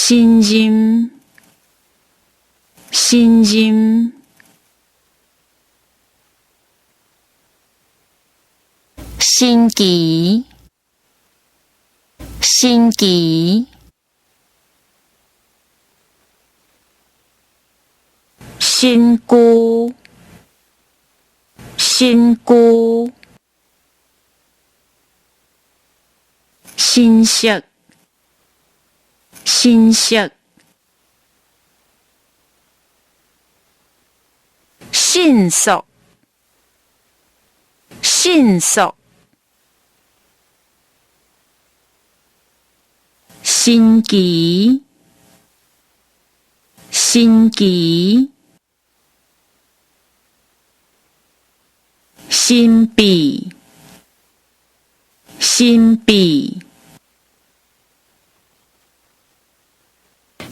信任，信任，星期，星期，身躯，身躯，新色，新色，迅速，迅速，星期，星期，神秘，神秘，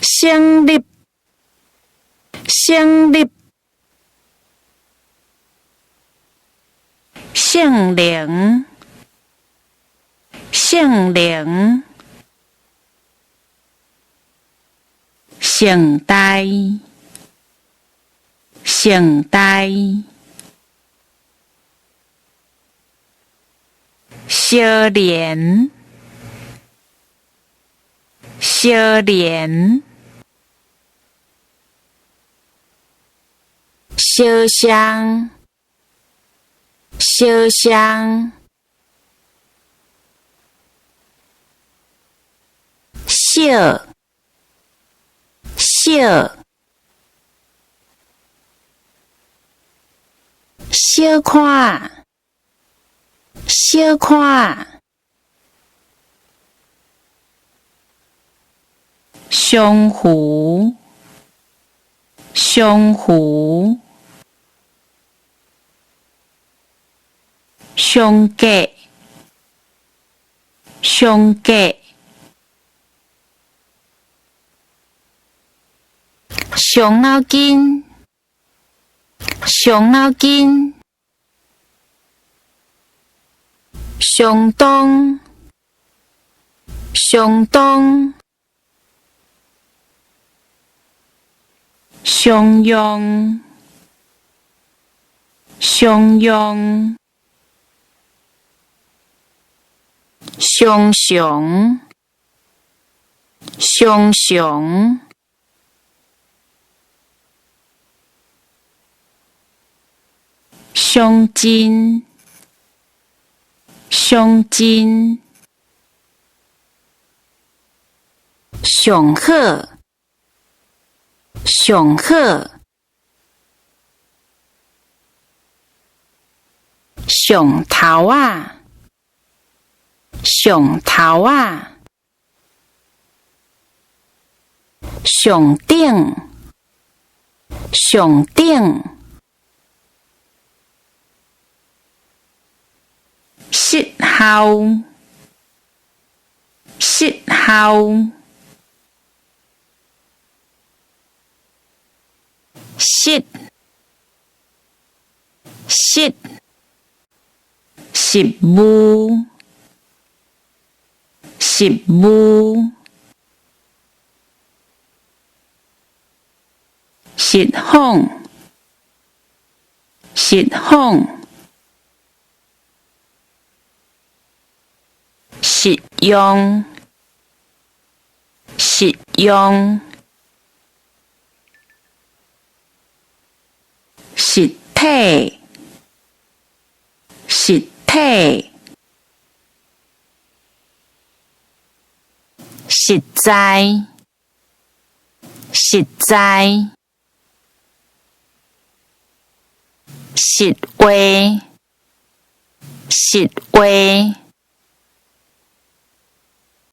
成立，成立，圣灵，圣灵，圣代，圣代，小莲，小莲，小香，小香，小，小，小看，小看，相互，相互，相隔，相隔，伤脑筋，伤脑筋，相当，相当，相用，相用，相常，相常，相近，相近，上好，上好，上头啊，上头啊，上顶，上顶，适合，适合，适，适，食物，食物，实况，实况，实用，实用，实体，实体，实在，实在，实话，实话，